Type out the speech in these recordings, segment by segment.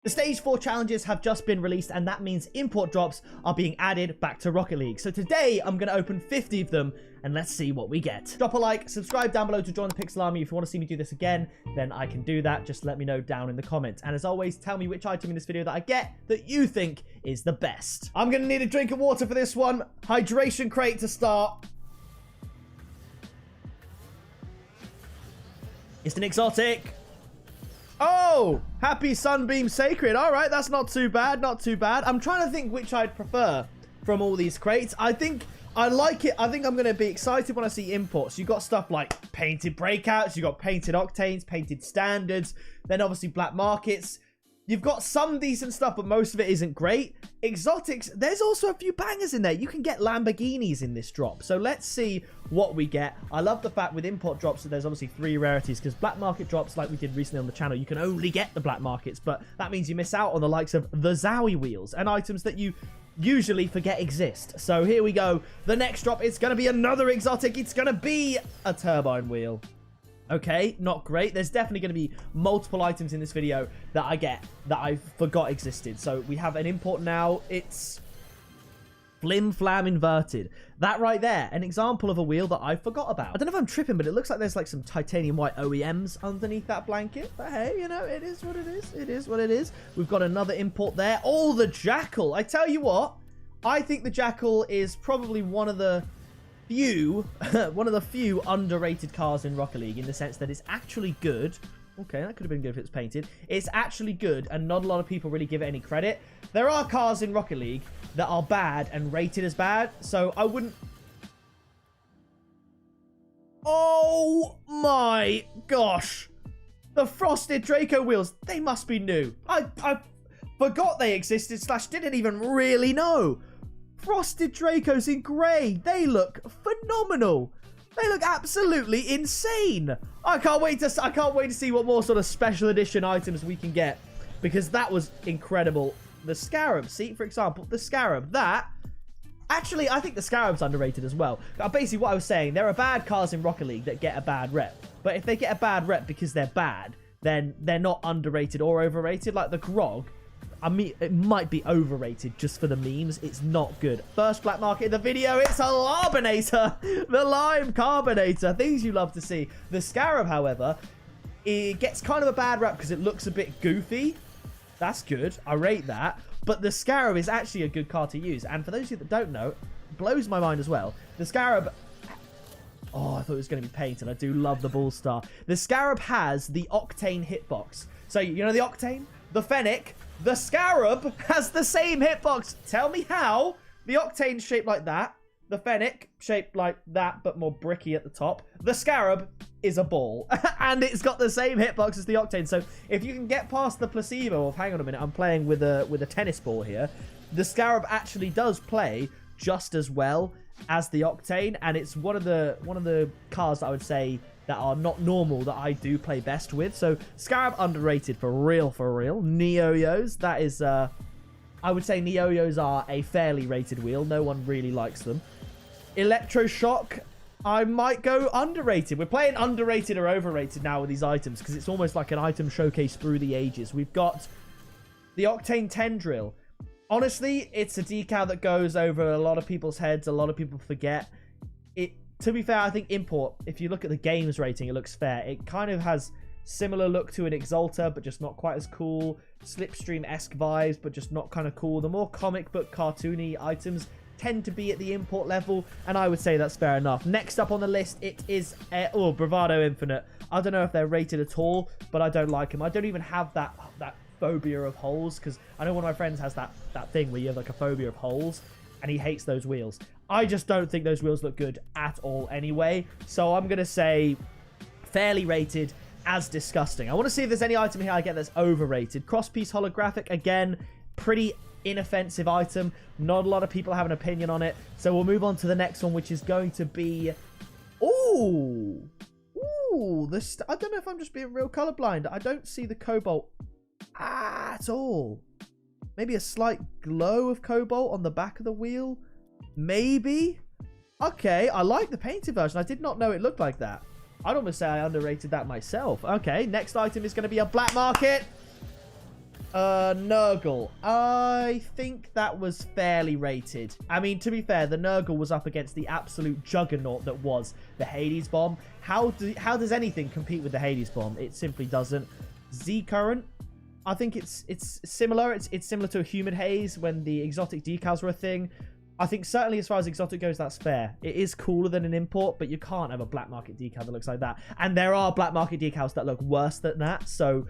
The Stage 4 challenges have just been released, and that means import drops are being added back to Rocket League. So today, I'm going to open 50 of them, and let's see what we get. Drop a like, subscribe down below to join the Pixel Army. If you want to see me do this again, then I can do that. Just let me know down in the comments. And as always, tell me which item in this video that I get that you think is the best. I'm going to need a drink of water for this one. Hydration crate to start. It's an exotic. Oh, Happy Sunbeam Sacred. All right, that's not too bad, not too bad. I'm trying to think which I'd prefer from all these crates. I think I like it. I think I'm going to be excited when I see imports. You've got stuff like painted breakouts. You've got painted octanes, painted standards. Then obviously black markets. You've got some decent stuff, but most of it isn't great. Exotics, there's also a few bangers in there. You can get Lamborghinis in this drop. So let's see what we get. I love the fact with import drops that there's obviously 3 rarities, because black market drops, like we did recently on the channel, you can only get the black markets, but that means you miss out on the likes of the Zowie wheels and items that you usually forget exist. So here we go. The next drop is going to be another exotic. It's going to be a turbine wheel. Okay, not great. There's definitely going to be multiple items in this video that I get that I forgot existed. So we have an import now. It's Flim Flam Inverted. That right there, an example of a wheel that I forgot about. I don't know if I'm tripping, but it looks like there's like some titanium white OEMs underneath that blanket. But hey, you know, it is what it is. It is what it is. We've got another import there. Oh, the Jackal. I tell you what, I think the Jackal is probably one of the few underrated cars in Rocket League, in the sense that it's actually good. Okay, that could have been good if it's painted. It's actually good, and not a lot of people really give it any credit. There are cars in Rocket League that are bad and rated as bad, so I wouldn't... Oh my gosh! The Frosted Draco wheels, they must be new. I forgot they existed, / didn't even really know. Frosted Dracos in grey. They look phenomenal. They look absolutely insane. I can't wait to see what more sort of special edition items we can get, because that was incredible. The Scarab, see, for example, the Scarab, that... Actually, I think the Scarab's underrated as well. Basically, what I was saying, there are bad cars in Rocket League that get a bad rep. But if they get a bad rep because they're bad, then they're not underrated or overrated. Like the Grog, I mean, it might be overrated just for the memes. It's not good. First black market in the video, it's a Larbinator. The Lime Carbonator. Things you love to see. The Scarab, however, it gets kind of a bad rap because it looks a bit goofy. That's good. I rate that. But the Scarab is actually a good car to use. And for those of you that don't know, it blows my mind as well. The Scarab... Oh, I thought it was going to be painted. I do love the Bull Star. The Scarab has the Octane hitbox. So, you know the Octane? The Fennec... The Scarab has the same hitbox. Tell me how. The Octane's shaped like that. The Fennec shaped like that, but more bricky at the top. The Scarab is a ball. And it's got the same hitbox as the Octane. So if you can get past the placebo of, hang on a minute, I'm playing with a tennis ball here. The Scarab actually does play just as well as the Octane. And it's one of the cars that I would say that are not normal that I do play best with. So Scarab underrated for real, for real. Neoyos, that is, I would say Neoyos are a fairly rated wheel. No one really likes them. Electroshock, I might go underrated. We're playing underrated or overrated now with these items, because it's almost like an item showcase through the ages. We've got the Octane Tendril. Honestly, it's a decal that goes over a lot of people's heads. A lot of people forget it. To be fair, I think import, if you look at the games rating, it looks fair. It kind of has similar look to an Exalter, but just not quite as cool. Slipstream-esque vibes, but just not kind of cool. The more comic book cartoony items tend to be at the import level, and I would say that's fair enough. Next up on the list, it is Bravado Infinite. I don't know if they're rated at all, but I don't like them. I don't even have that phobia of holes, because I know one of my friends has that thing where you have like a phobia of holes, and he hates those wheels. I just don't think those wheels look good at all anyway. So I'm going to say fairly rated as disgusting. I want to see if there's any item here I get that's overrated. Crosspiece Holographic, again, pretty inoffensive item. Not a lot of people have an opinion on it. So we'll move on to the next one, which is going to be... Ooh! Ooh! I don't know if I'm just being real colorblind. I don't see the cobalt at all. Maybe a slight glow of cobalt on the back of the wheel. Maybe. Okay, I like the painted version. I did not know it looked like that. I'd almost say I underrated that myself. Okay, next item is going to be a black market. Nurgle. I think that was fairly rated. I mean, to be fair, the Nurgle was up against the absolute juggernaut that was the Hades Bomb. How does anything compete with the Hades Bomb? It simply doesn't. Z Current. I think it's similar. It's similar to a Humid Haze when the exotic decals were a thing. I think certainly as far as exotic goes, that's fair. It is cooler than an import, but you can't have a black market decal that looks like that. And there are black market decals that look worse than that. So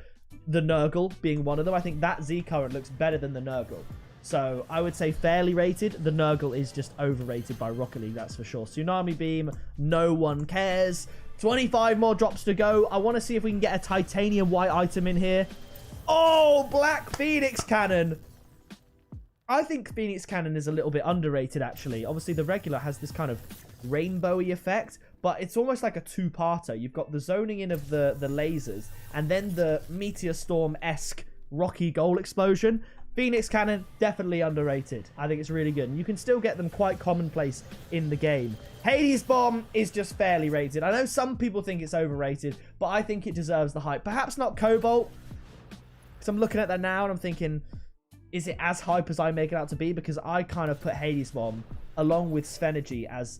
the Nurgle being one of them, I think that Z Current looks better than the Nurgle. So I would say fairly rated. The Nurgle is just overrated by Rocket League, that's for sure. Tsunami Beam, no one cares. 25 more drops to go. I want to see if we can get a titanium white item in here. Oh, Black Phoenix Cannon. I think Phoenix Cannon is a little bit underrated, actually. Obviously, the regular has this kind of rainbowy effect, but it's almost like a two-parter. You've got the zoning in of the lasers, and then the Meteor Storm-esque rocky goal explosion. Phoenix Cannon, definitely underrated. I think it's really good. And you can still get them quite commonplace in the game. Hades Bomb is just fairly rated. I know some people think it's overrated, but I think it deserves the hype. Perhaps not Cobalt, because I'm looking at that now and I'm thinking, is it as hype as I make it out to be? Because I kind of put Hades Bomb along with Svenergy as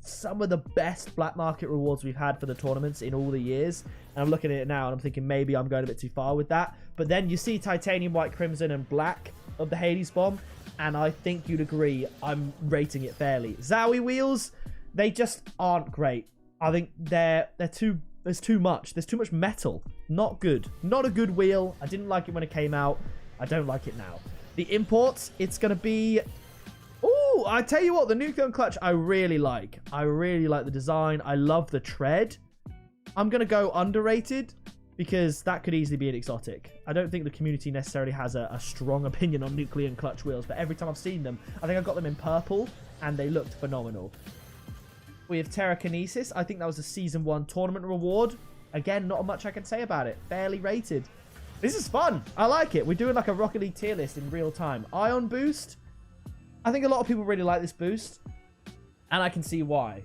some of the best black market rewards we've had for the tournaments in all the years. And I'm looking at it now and I'm thinking maybe I'm going a bit too far with that. But then you see Titanium White, Crimson and Black of the Hades Bomb, and I think you'd agree I'm rating it fairly. Zowie wheels, they just aren't great. I think there's too much. There's too much metal. Not good. Not a good wheel. I didn't like it when it came out. I don't like it now. The imports, it's going to be... Oh, I tell you what, the Nucleon Clutch I really like. I really like the design. I love the tread. I'm going to go underrated because that could easily be an exotic. I don't think the community necessarily has a strong opinion on Nucleon Clutch wheels, but every time I've seen them, I think I got them in purple and they looked phenomenal. We have Terrakinesis. I think that was a Season 1 tournament reward. Again, not much I can say about it. Fairly rated. This is fun. I like it. We're doing like a Rocket League tier list in real time. Ion Boost. I think a lot of people really like this boost. And I can see why.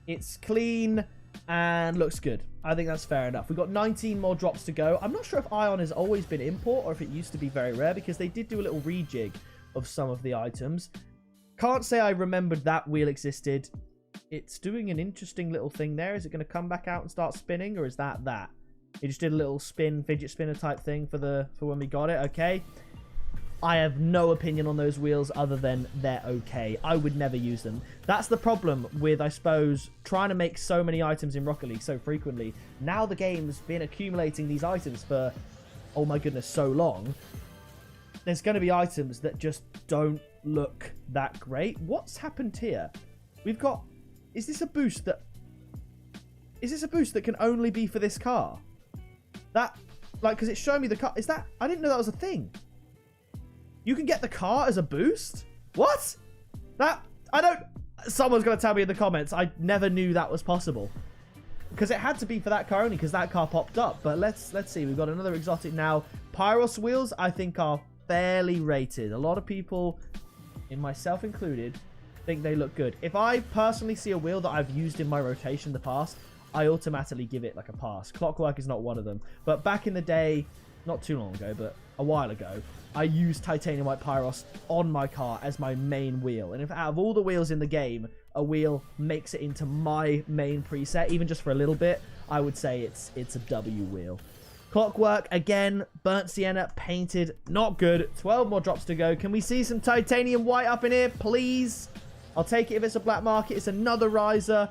It's clean and looks good. I think that's fair enough. We've got 19 more drops to go. I'm not sure if Ion has always been import or if it used to be very rare, because they did do a little rejig of some of the items. Can't say I remembered that wheel existed. It's doing an interesting little thing there. Is it going to come back out and start spinning, or is that? It just did a little spin, fidget spinner type thing for when we got it. Okay. I have no opinion on those wheels other than they're okay. I would never use them. That's the problem with, I suppose, trying to make so many items in Rocket League so frequently. Now the game's been accumulating these items for, oh my goodness, so long. There's going to be items that just don't look that great. What's happened here? We've got... Is this a boost that can only be for this car? That, like, because it's showing me the car. Is that... I didn't know that was a thing. You can get the car as a boost? What? That... I don't... Someone's going to tell me in the comments. I never knew that was possible. Because it had to be for that car only, because that car popped up. But let's see. We've got another exotic now. Pyros wheels, I think, are fairly rated. A lot of people, in myself included, think they look good. If I personally see a wheel that I've used in my rotation in the past, I automatically give it like a pass. Clockwork is not one of them. But back in the day, not too long ago, but a while ago, I used Titanium White Pyros on my car as my main wheel. And if out of all the wheels in the game, a wheel makes it into my main preset, even just for a little bit, I would say it's a W wheel. Clockwork, again, burnt sienna, painted, not good. 12 more drops to go. Can we see some Titanium White up in here, please? I'll take it if it's a black market. It's another riser.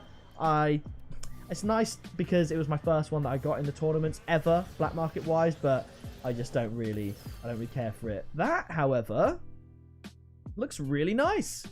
It's nice because it was my first one that I got in the tournaments ever, black market wise, but I just don't really care for it. That, however, looks really nice.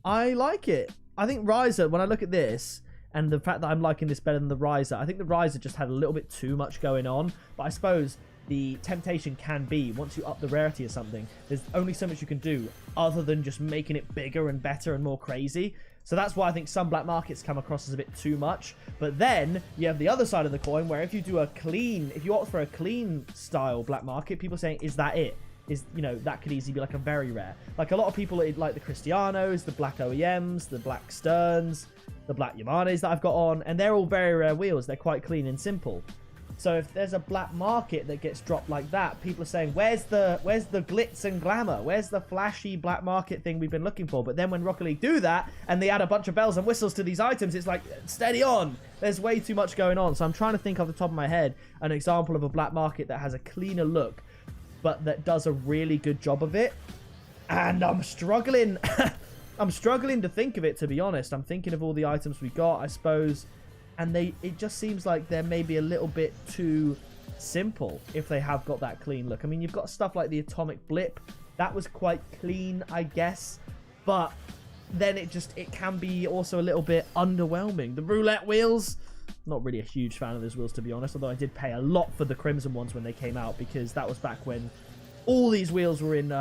I like it. I think riser, when I look at this, and the fact that I'm liking this better than the riser, I think the riser just had a little bit too much going on, but I suppose the temptation can be, once you up the rarity of something, there's only so much you can do other than just making it bigger and better and more crazy. So that's why I think some black markets come across as a bit too much. But then you have the other side of the coin where if you do if you opt for a clean style black market, people are saying, is that it? That could easily be like a very rare. Like a lot of people like the Cristianos, the black OEMs, the black Sterns, the black Yamanes that I've got on, and they're all very rare wheels. They're quite clean and simple. So if there's a black market that gets dropped like that, people are saying, where's the glitz and glamour? Where's the flashy black market thing we've been looking for? But then when Rocket League do that and they add a bunch of bells and whistles to these items, it's like, steady on. There's way too much going on. So I'm trying to think off the top of my head an example of a black market that has a cleaner look, but that does a really good job of it. And I'm struggling. I'm struggling to think of it, to be honest. I'm thinking of all the items we got, I suppose. And it just seems like they're maybe a little bit too simple if they have got that clean look. I mean, you've got stuff like the atomic blip. That was quite clean, I guess. But then it can be also a little bit underwhelming. The roulette wheels, not really a huge fan of those wheels, to be honest. Although I did pay a lot for the crimson ones when they came out, because that was back when all these wheels were in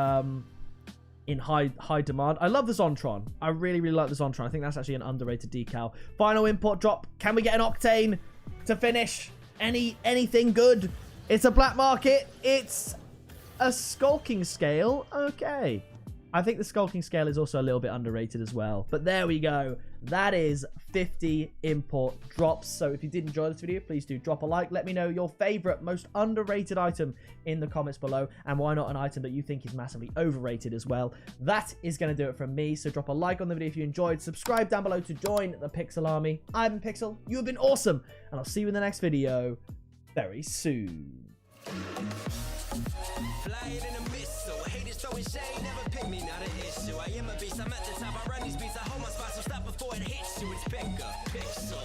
high demand. I love the Zontron. I really, really like the Zontron. I think that's actually an underrated decal. Final import drop. Can we get an Octane to finish? Anything good? It's a black market. It's a skulking scale. Okay. I think the skulking scale is also a little bit underrated as well. But there we go. That is 50 import drops. So if you did enjoy this video, please do drop a like. Let me know your favorite, most underrated item in the comments below. And why not an item that you think is massively overrated as well. That is going to do it from me. So drop a like on the video if you enjoyed. Subscribe down below to join the Pixel Army. I'm Pixel. You have been awesome. And I'll see you in the next video very soon. Flying in a missile, haters throwing shade, never pick me, not an issue. I am a beast, I'm at the top, I run these beats, I hold my spot, so stop before it hits you. It's pick a pixel.